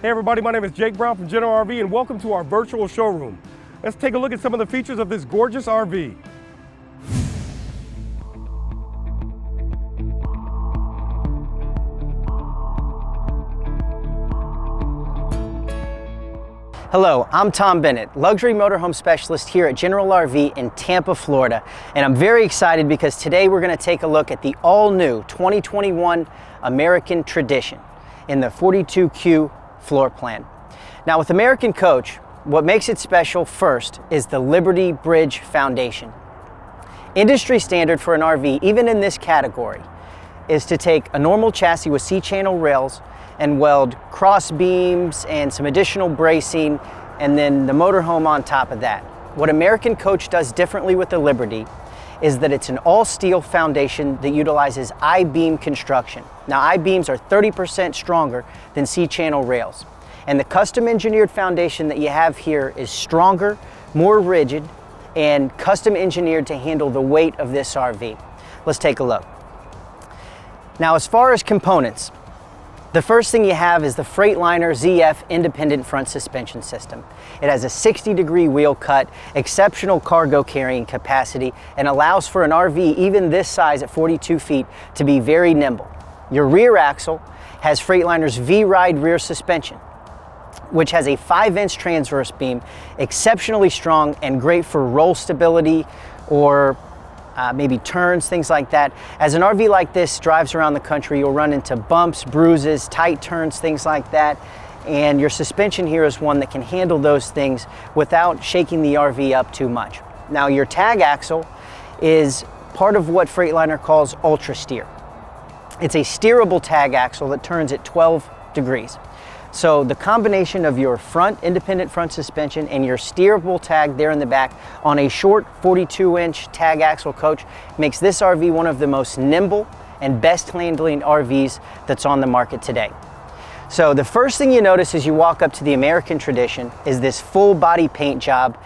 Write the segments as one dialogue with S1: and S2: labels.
S1: Hey everybody, my name is Jake Brown from General RV and welcome to our virtual showroom. Let's take a look at some of the features of this gorgeous RV.
S2: Hello, I'm Tom Bennett, luxury motorhome specialist here at General RV in Tampa, Florida. And I'm very excited because today we're going to take a look at the all-new 2021 American Tradition in the 42Q floor plan. Now with American Coach, what makes it special first is the Liberty Bridge foundation. Industry standard for an RV, even in this category, is to take a normal chassis with C-channel rails and weld cross beams and some additional bracing and then the motorhome on top of that. What American Coach does differently with the Liberty is that it's an all-steel foundation that utilizes I-beam construction. Now I-beams are 30% stronger than C-channel rails. And the custom engineered foundation that you have here is stronger, more rigid, and custom engineered to handle the weight of this RV. Let's take a look. Now as far as components, the first thing you have is the Freightliner ZF independent front suspension system. It has a 60-degree wheel cut, exceptional cargo carrying capacity, and allows for an RV even this size at 42 feet to be very nimble. Your rear axle has Freightliner's V-Ride rear suspension, which has a 5-inch transverse beam, exceptionally strong and great for roll stability or maybe turns, things like that. As an RV like this drives around the country, you'll run into bumps, bruises, tight turns, things like that. And your suspension here is one that can handle those things without shaking the RV up too much. Now your tag axle is part of what Freightliner calls ultra steer. It's a steerable tag axle that turns at 12 degrees. So the combination of your front independent front suspension and your steerable tag there in the back on a short 42-inch tag axle coach makes this RV one of the most nimble and best handling RVs that's on the market today. So the first thing you notice as you walk up to the American Tradition is this full body paint job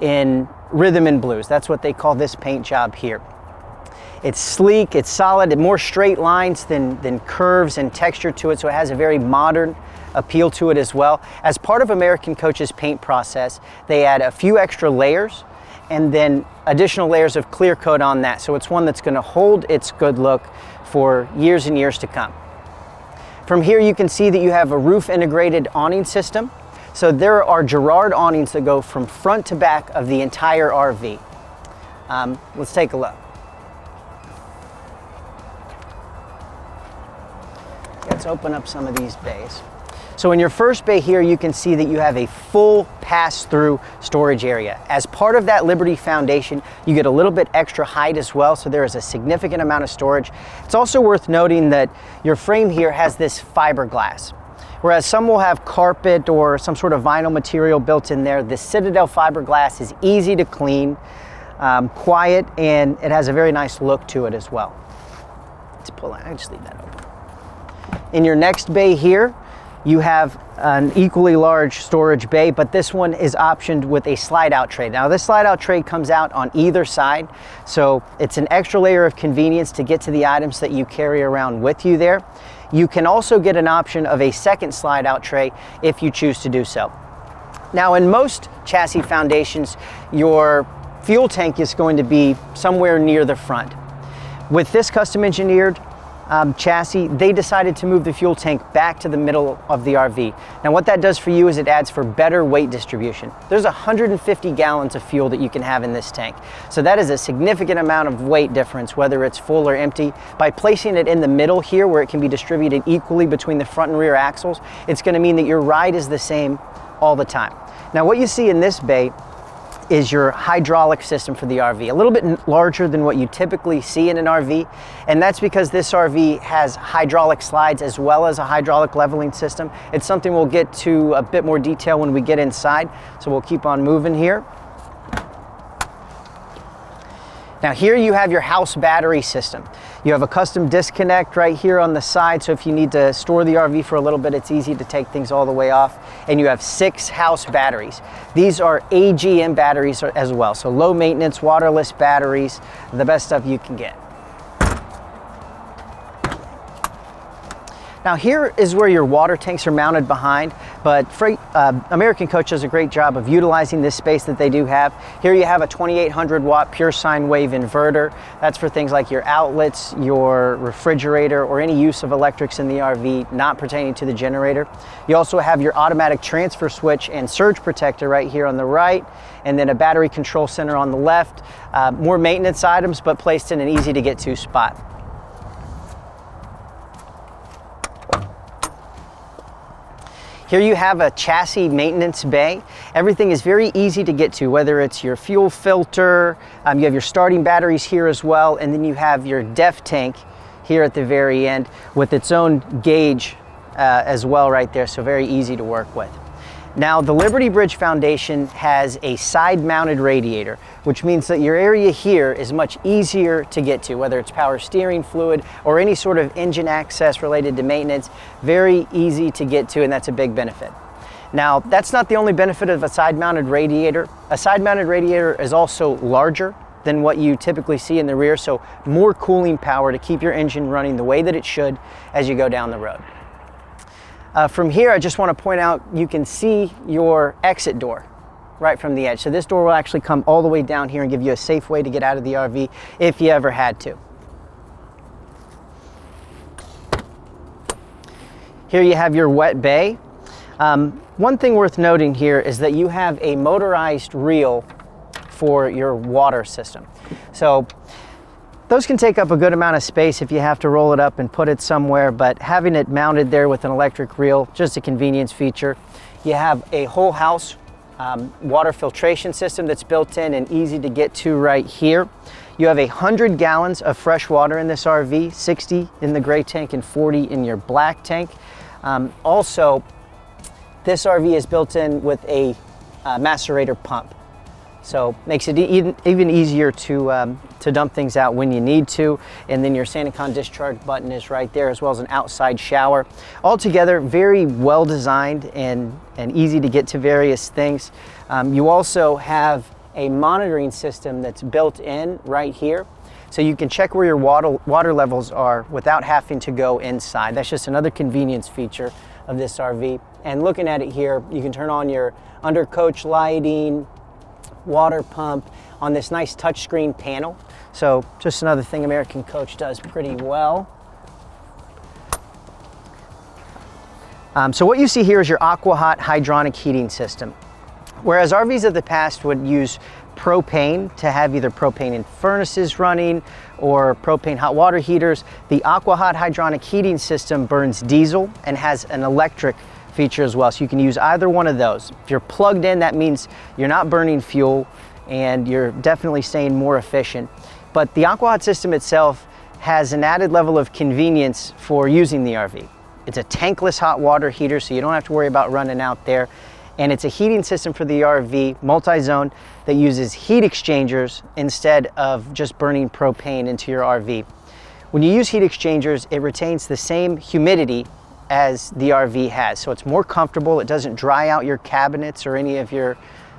S2: in rhythm and blues. That's what they call this paint job here. It's sleek, it's solid, more straight lines than curves and texture to it, so it has a very modern appeal to it as well. As part of American Coach's paint process, they add a few extra layers and then additional layers of clear coat on that. So it's one that's going to hold its good look for years and years to come. From here you can see that you have a roof integrated awning system. So there are Girard awnings that go from front to back of the entire RV. Let's take a look. Let's open up some of these bays. So in your first bay here, you can see that you have a full pass-through storage area. As part of that Liberty foundation, you get a little bit extra height as well, so there is a significant amount of storage. It's also worth noting that your frame here has this fiberglass. Whereas some will have carpet or some sort of vinyl material built in there, this Citadel fiberglass is easy to clean, quiet, and it has a very nice look to it as well. Let's pull it, I'll just leave that open. In your next bay here, you have an equally large storage bay, but this one is optioned with a slide-out tray. Now this slide-out tray comes out on either side, so it's an extra layer of convenience to get to the items that you carry around with you there. You can also get an option of a second slide-out tray if you choose to do so. Now in most chassis foundations, your fuel tank is going to be somewhere near the front. With this custom engineered chassis, they decided to move the fuel tank back to the middle of the RV. Now what that does for you is it adds for better weight distribution. There's 150 gallons of fuel that you can have in this tank. So that is a significant amount of weight difference, whether it's full or empty. By placing it in the middle here where it can be distributed equally between the front and rear axles, it's going to mean that your ride is the same all the time. Now what you see in this bay is your hydraulic system for the RV. A little bit larger than what you typically see in an RV, and that's because this RV has hydraulic slides as well as a hydraulic leveling system. It's something we'll get to a bit more detail when we get inside, so we'll keep on moving here. Now here you have your house battery system. You have a custom disconnect right here on the side, so if you need to store the RV for a little bit, it's easy to take things all the way off. And you have 6 house batteries. These are AGM batteries as well, so low maintenance, waterless batteries, the best stuff you can get. Now here is where your water tanks are mounted behind, but American Coach does a great job of utilizing this space that they do have. Here you have a 2800 watt pure sine wave inverter. That's for things like your outlets, your refrigerator, or any use of electrics in the RV not pertaining to the generator. You also have your automatic transfer switch and surge protector right here on the right, and then a battery control center on the left. More maintenance items, but placed in an easy to get to spot. Here you have a chassis maintenance bay. Everything is very easy to get to, whether it's your fuel filter, you have your starting batteries here as well, and then you have your DEF tank here at the very end with its own gauge as well right there, so very easy to work with. Now, the Liberty Bridge Foundation has a side-mounted radiator, which means that your area here is much easier to get to, whether it's power steering fluid or any sort of engine access related to maintenance. Very easy to get to, and that's a big benefit. Now, that's not the only benefit of a side-mounted radiator. A side-mounted radiator is also larger than what you typically see in the rear, so more cooling power to keep your engine running the way that it should as you go down the road. From here, I just want to point out, you can see your exit door right from the edge. So this door will actually come all the way down here and give you a safe way to get out of the RV if you ever had to. Here you have your wet bay. One thing worth noting here is that you have a motorized reel for your water system. So those can take up a good amount of space if you have to roll it up and put it somewhere, but having it mounted there with an electric reel, just a convenience feature. You have a whole house water filtration system that's built in and easy to get to right here. You have 100 gallons of fresh water in this RV, 60 in the gray tank and 40 in your black tank. Also, this RV is built in with a macerator pump. So makes it even easier to dump things out when you need to. And then your SaniCon discharge button is right there, as well as an outside shower. Altogether, very well designed and easy to get to various things. You also have a monitoring system that's built in right here. So you can check where your water levels are without having to go inside. That's just another convenience feature of this RV. And looking at it here, you can turn on your under coach lighting, water pump on this nice touchscreen panel. So just another thing American Coach does pretty well. So what you see here is your Aqua-Hot hydronic heating system. Whereas RVs of the past would use propane to have either propane in furnaces running or propane hot water heaters, the Aqua-Hot hydronic heating system burns diesel and has an electric feature as well, so you can use either one of those. If you're plugged in, that means you're not burning fuel and you're definitely staying more efficient. But the Aqua-Hot system itself has an added level of convenience for using the RV. It's a tankless hot water heater, so you don't have to worry about running out there. And it's a heating system for the RV, multi-zone, that uses heat exchangers instead of just burning propane into your RV. When you use heat exchangers, it retains the same humidity as the RV has. So it's more comfortable. It doesn't dry out your cabinets or any of your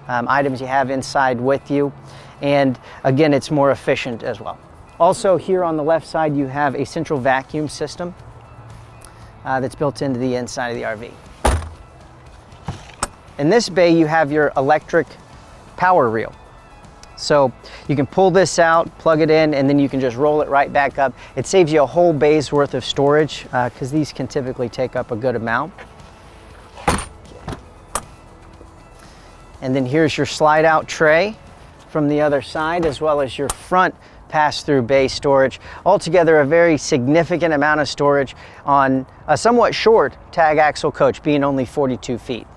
S2: items you have inside with you. And again, it's more efficient as well. Also here on the left side, you have a central vacuum system that's built into the inside of the RV. In this bay, you have your electric power reel. So you can pull this out, plug it in, and then you can just roll it right back up. It saves you a whole bay's worth of storage because these can typically take up a good amount. And then here's your slide out tray from the other side, as well as your front pass-through bay storage. Altogether, a very significant amount of storage on a somewhat short tag axle coach, being only 42 feet.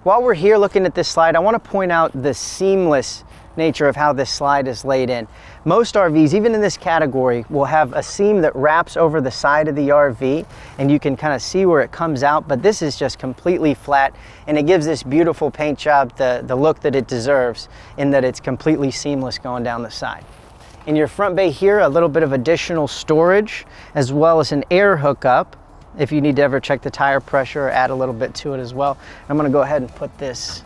S2: While we're here looking at this slide, I want to point out the seamless nature of how this slide is laid in. Most RVs, even in this category, will have a seam that wraps over the side of the RV, and you can kind of see where it comes out, but this is just completely flat, and it gives this beautiful paint job the look that it deserves, in that it's completely seamless going down the side. In your front bay here, a little bit of additional storage, as well as an air hookup if you need to ever check the tire pressure or add a little bit to it as well. I'm going to go ahead and put this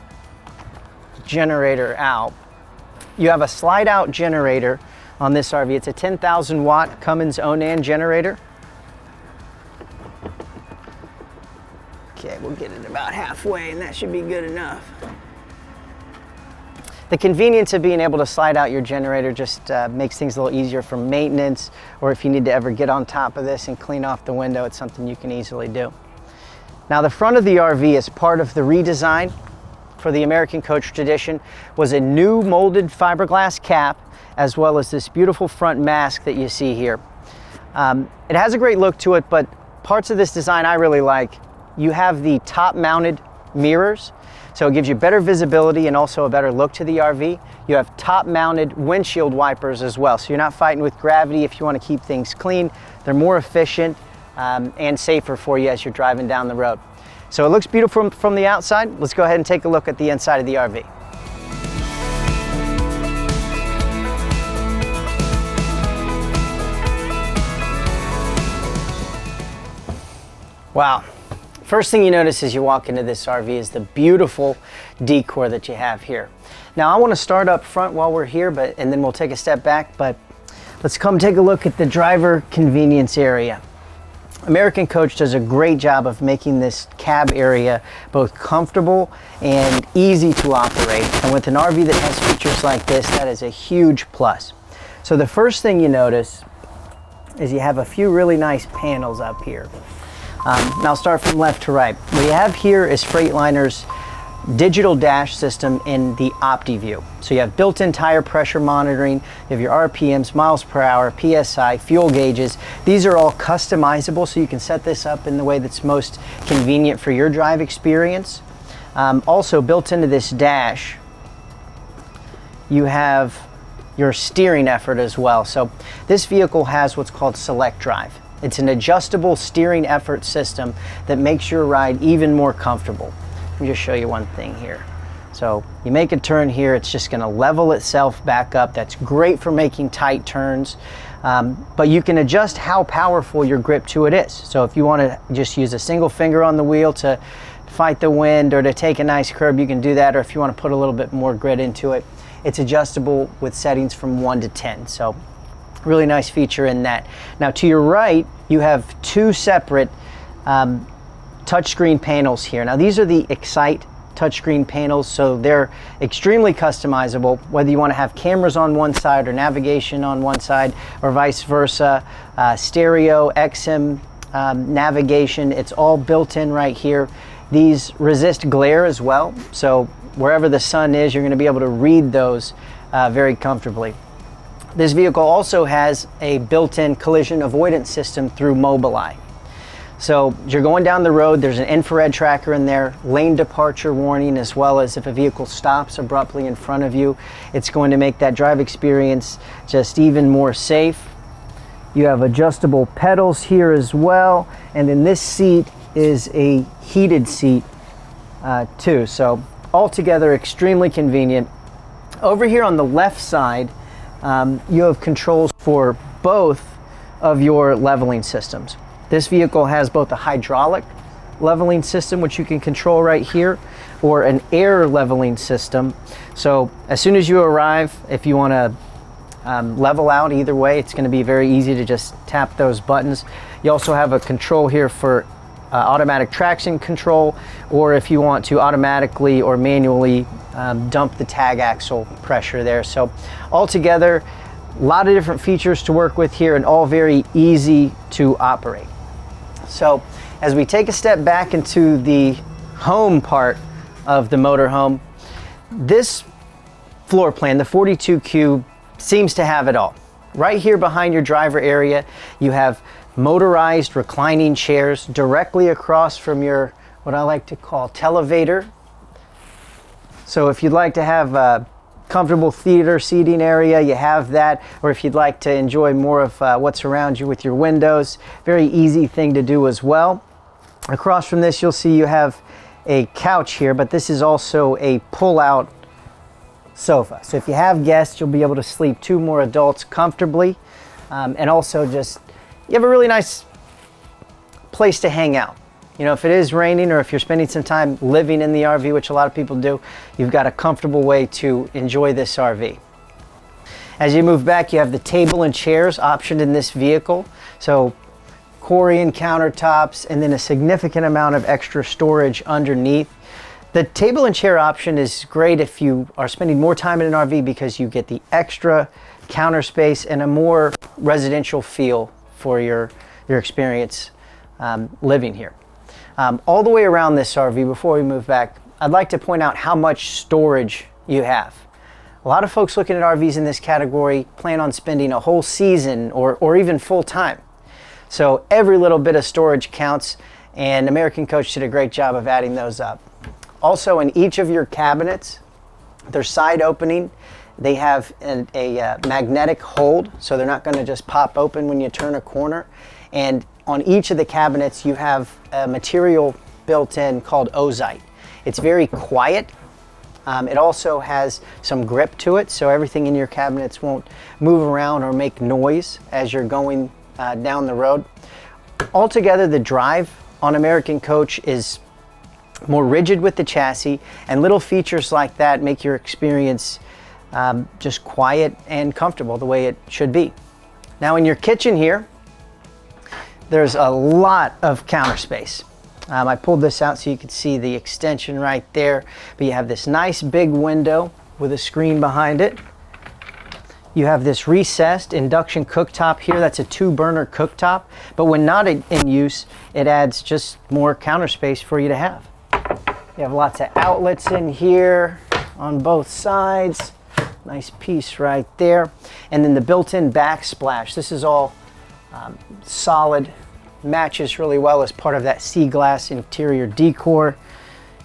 S2: generator out. You have a slide out generator on this RV. It's a 10,000 watt Cummins Onan generator. Okay, we'll get it about halfway and that should be good enough. The convenience of being able to slide out your generator just makes things a little easier for maintenance, or if you need to ever get on top of this and clean off the window, it's something you can easily do. Now the front of the RV, as part of the redesign for the American Coach tradition, was a new molded fiberglass cap, as well as this beautiful front mask that you see here. It has a great look to it, but parts of this design I really like. You have the top mounted mirrors, so it gives you better visibility and also a better look to the RV. You have top mounted windshield wipers as well, so you're not fighting with gravity if you want to keep things clean. They're more efficient and safer for you as you're driving down the road. So it looks beautiful from the outside. Let's go ahead and take a look at the inside of the RV. Wow. First thing you notice as you walk into this RV is the beautiful decor that you have here. Now I want to start up front while we're here, and then we'll take a step back, but let's come take a look at the driver convenience area. American Coach does a great job of making this cab area both comfortable and easy to operate. And with an RV that has features like this, that is a huge plus. So the first thing you notice is you have a few really nice panels up here. Now I'll start from left to right. What you have here is Freightliner's digital dash system in the Optiview. So you have built-in tire pressure monitoring, you have your RPMs, miles per hour, PSI, fuel gauges. These are all customizable, so you can set this up in the way that's most convenient for your drive experience. Also built into this dash, you have your steering effort as well. So this vehicle has what's called Select Drive. It's an adjustable steering effort system that makes your ride even more comfortable. Let me just show you one thing here. So you make a turn here, it's just going to level itself back up. That's great for making tight turns, but you can adjust how powerful your grip to it is. So if you want to just use a single finger on the wheel to fight the wind or to take a nice curb, you can do that. Or if you want to put a little bit more grit into it, it's adjustable with settings from 1 to 10. So really nice feature in that. Now to your right, you have two separate touchscreen panels here. Now these are the Excite touchscreen panels, so they're extremely customizable, whether you want to have cameras on one side or navigation on one side or vice versa, stereo, XM navigation, it's all built in right here. These resist glare as well, so wherever the sun is, you're going to be able to read those very comfortably. This vehicle also has a built-in collision avoidance system through Mobileye. So as you're going down the road, there's an infrared tracker in there, lane departure warning, as well as if a vehicle stops abruptly in front of you, it's going to make that drive experience just even more safe. You have adjustable pedals here as well, and then this seat is a heated seat too. So altogether extremely convenient. Over here on the left side, you have controls for both of your leveling systems. This vehicle has both a hydraulic leveling system, which you can control right here, or an air leveling system. So as soon as you arrive, if you want to level out either way, it's going to be very easy to just tap those buttons. You also have a control here for automatic traction control, or if you want to automatically or manually dump the tag axle pressure there. So altogether, a lot of different features to work with here and all very easy to operate. So as we take a step back into the home part of the motorhome, this floor plan, the 42 cube, seems to have it all. Right here behind your driver area, you have motorized reclining chairs directly across from your, what I like to call, televator. So if you'd like to have a comfortable theater seating area, you have that, or if you'd like to enjoy more of what's around you with your windows, very easy thing to do as well. Across from this, you'll see you have a couch here, but this is also a pull-out sofa. So if you have guests, you'll be able to sleep 2 more adults comfortably, and also just, you have a really nice place to hang out. You know, if it is raining or if you're spending some time living in the RV, which a lot of people do, you've got a comfortable way to enjoy this RV. As you move back, you have the table and chairs optioned in this vehicle. So Corian countertops, and then a significant amount of extra storage underneath. The table and chair option is great if you are spending more time in an RV because you get the extra counter space and a more residential feel for your experience living here. All the way around this RV, before we move back, I'd like to point out how much storage you have. A lot of folks looking at RVs in this category plan on spending a whole season or even full time. So every little bit of storage counts, and American Coach did a great job of adding those up. Also, in each of your cabinets, they're side opening. They have a magnetic hold, so they're not going to just pop open when you turn a corner. And on each of the cabinets, you have a material built in called ozite. It's very quiet. It also has some grip to it, so everything in your cabinets won't move around or make noise as you're going down the road. Altogether, the drive on American Coach is more rigid with the chassis, and little features like that make your experience just quiet and comfortable the way it should be. Now in your kitchen here, there's a lot of counter space. I pulled this out so you could see the extension right there, but you have this nice big window with a screen behind it. You have this recessed induction cooktop here. That's a 2-burner cooktop, but when not in use, it adds just more counter space for you to have. You have lots of outlets in here on both sides. Nice piece right there. And then the built-in backsplash. This is all solid, matches really well as part of that sea glass interior decor.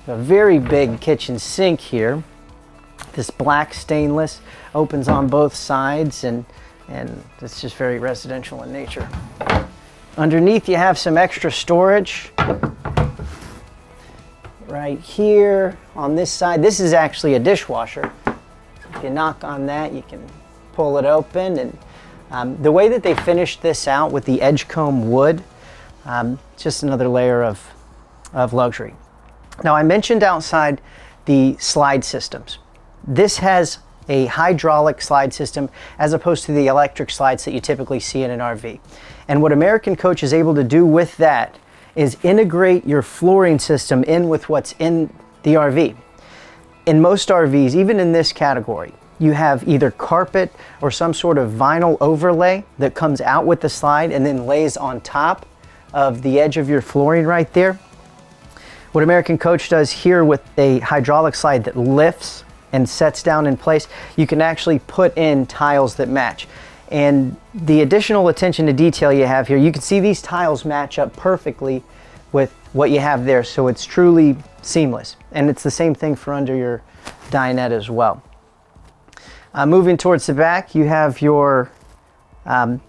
S2: A very big kitchen sink here. This black stainless opens on both sides, and it's just very residential in nature. Underneath you have some extra storage. Right here on this side, this is actually a dishwasher. If you knock on that, you can pull it open, and the way that they finished this out with the edgecomb wood, just another layer of luxury. Now I mentioned outside the slide systems. This has a hydraulic slide system as opposed to the electric slides that you typically see in an RV. And what American Coach is able to do with that is integrate your flooring system in with what's in the RV. In most RVs, even in this category, you have either carpet or some sort of vinyl overlay that comes out with the slide and then lays on top of the edge of your flooring right there. What American Coach does here with a hydraulic slide that lifts and sets down in place, you can actually put in tiles that match. And the additional attention to detail you have here, you can see these tiles match up perfectly with what you have there, so it's truly seamless. And it's the same thing for under your dinette as well. Moving towards the back, you have your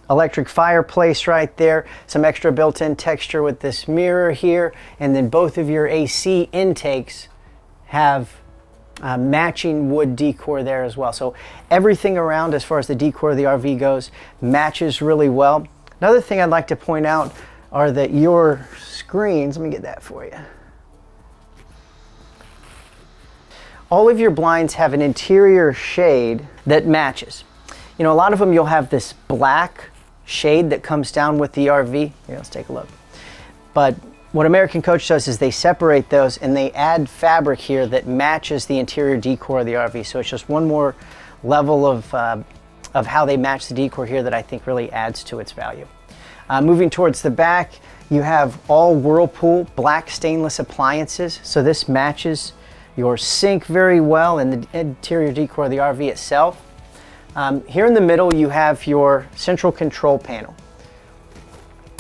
S2: electric fireplace right there, some extra built-in texture with this mirror here, and then both of your AC intakes have matching wood decor there as well. So everything around as far as the decor of the RV goes matches really well. Another thing I'd like to point out are that your screens, let me get that for you. All of your blinds have an interior shade that matches. You know, a lot of them you'll have this black shade that comes down with the RV. Here, let's take a look. But what American Coach does is they separate those and they add fabric here that matches the interior decor of the RV. So it's just one more level of how they match the decor here that I think really adds to its value. Moving towards the back, you have all Whirlpool black stainless appliances. So this matches your sink very well and the interior decor of the RV itself. Here in the middle, you have your central control panel.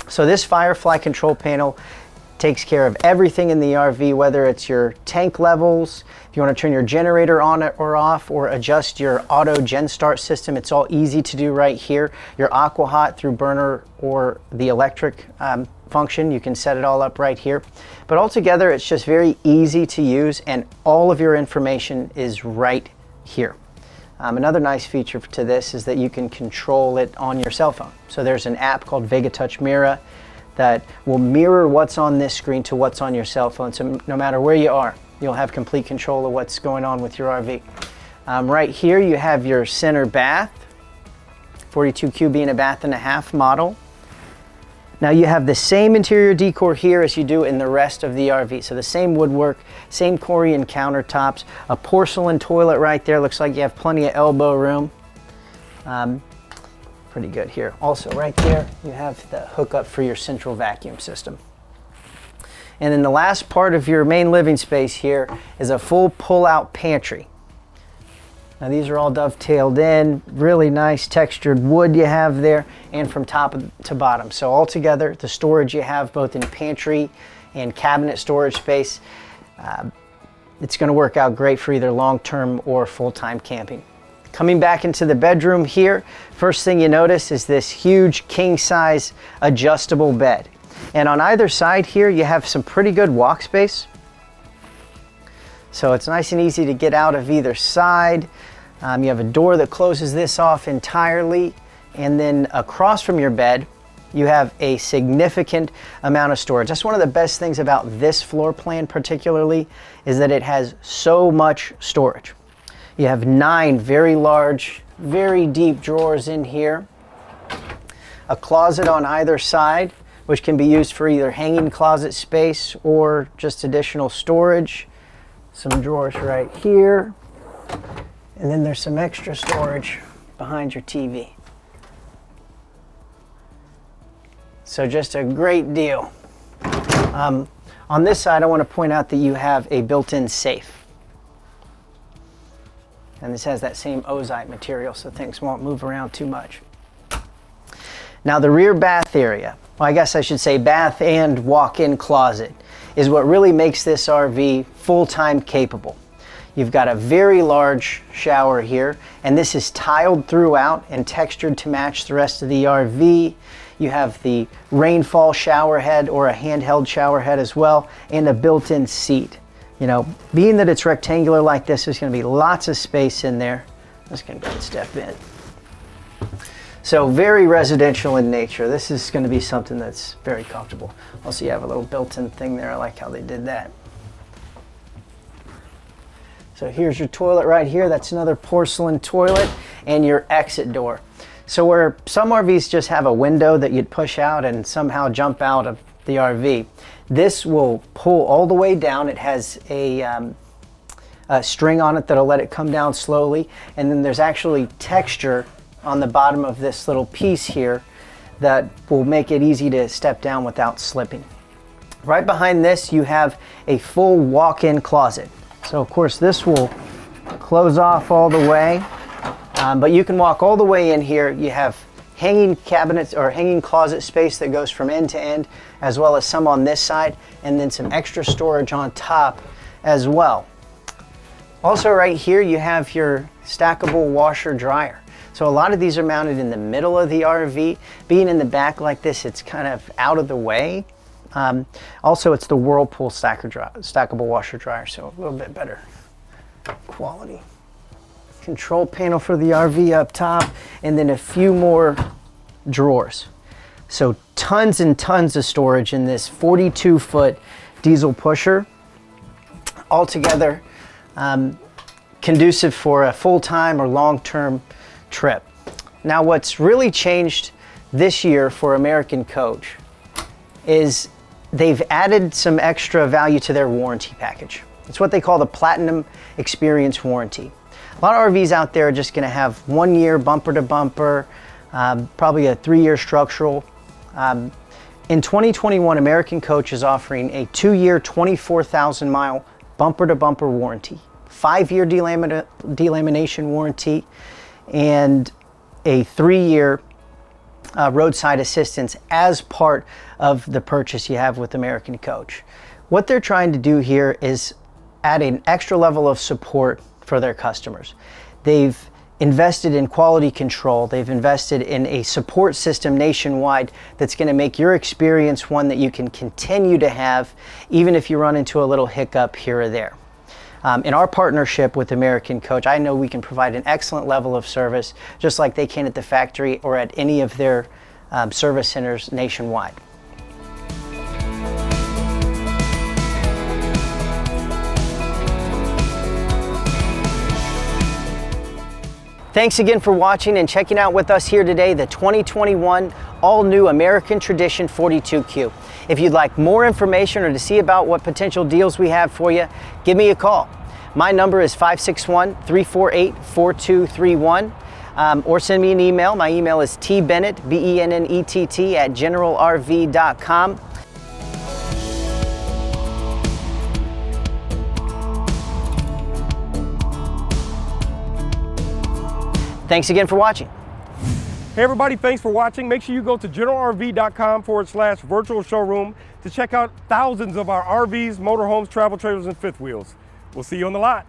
S2: So this Firefly control panel takes care of everything in the RV, whether it's your tank levels, if you want to turn your generator on or off, or adjust your auto gen start system. It's all easy to do right here. Your Aqua-Hot through burner or the electric function, you can set it all up right here. But altogether, it's just very easy to use, and all of your information is right here. Another nice feature to this is that you can control it on your cell phone. So there's an app called Vega Touch Mirror that will mirror what's on this screen to what's on your cell phone. So no matter where you are, you'll have complete control of what's going on with your RV. Right here you have your center bath, 42Q being a bath and a half model. Now you have the same interior decor here as you do in the rest of the RV. So the same woodwork, same Corian countertops, a porcelain toilet right there. Looks like you have plenty of elbow room. Pretty good here. Also right there, you have the hookup for your central vacuum system. And then the last part of your main living space here is a full pull-out pantry. Now these are all dovetailed in, really nice textured wood you have there, and from top to bottom. So altogether, the storage you have both in pantry and cabinet storage space, it's gonna work out great for either long-term or full-time camping. Coming back into the bedroom here, first thing you notice is this huge king-size adjustable bed. And on either side here, you have some pretty good walk space. So it's nice and easy to get out of either side. You have a door that closes this off entirely, and then across from your bed you have a significant amount of storage. That's one of the best things about this floor plan particularly, is that it has so much storage. You have 9 very large, very deep drawers in here, a closet on either side which can be used for either hanging closet space or just additional storage. Some drawers right here. And then there's some extra storage behind your TV. So just a great deal. On this side, I want to point out that you have a built-in safe. And this has that same ozite material, so things won't move around too much. Now the rear bath area, well, I guess I should say bath and walk-in closet, is what really makes this RV full-time capable. You've got a very large shower here, and this is tiled throughout and textured to match the rest of the RV. You have the rainfall shower head or a handheld shower head as well, and a built-in seat. You know, being that it's rectangular like this, there's going to be lots of space in there. I'm just going to go ahead and step in. So very residential in nature. This is going to be something that's very comfortable. Also, you have a little built-in thing there. I like how they did that. So here's your toilet right here. That's another porcelain toilet, and your exit door. So where some RVs just have a window that you'd push out and somehow jump out of the RV, this will pull all the way down. It has a string on it that'll let it come down slowly, and then there's actually texture on the bottom of this little piece here that will make it easy to step down without slipping. Right behind this, you have a full walk-in closet. So of course this will close off all the way, but you can walk all the way in here. You have hanging cabinets or hanging closet space that goes from end to end, as well as some on this side, and then some extra storage on top as well. Also right here you have your stackable washer dryer. So a lot of these are mounted in the middle of the RV. Being in the back like this, it's kind of out of the way. Also, it's the Whirlpool stackable washer dryer, so a little bit better quality. Control panel for the RV up top, and then a few more drawers. So tons and tons of storage in this 42-foot diesel pusher. Altogether, conducive for a full-time or long-term trip. Now, what's really changed this year for American Coach is they've added some extra value to their warranty package. It's what they call the Platinum Experience Warranty. A lot of RVs out there are just going to have 1 year bumper to bumper, probably a 3-year structural. In 2021, American Coach is offering a 2-year, 24,000-mile bumper to bumper warranty, 5-year delamination warranty, and a 3-year roadside assistance as part of the purchase you have with American Coach. What they're trying to do here is add an extra level of support for their customers. They've invested in quality control. They've invested in a support system nationwide that's going to make your experience one that you can continue to have even if you run into a little hiccup here or there. In our partnership with American Coach, I know we can provide an excellent level of service just like they can at the factory or at any of their service centers nationwide. Thanks again for watching and checking out with us here today the 2021 all-new American Tradition 42Q. If you'd like more information or to see about what potential deals we have for you, give me a call. My number is 561-348-4231, or send me an email. My email is tbennett, B-E-N-N-E-T-T, at generalrv.com. Thanks again for watching.
S1: Hey everybody, thanks for watching. Make sure you go to generalrv.com/virtual showroom to check out thousands of our RVs, motorhomes, travel trailers, and fifth wheels. We'll see you on the lot.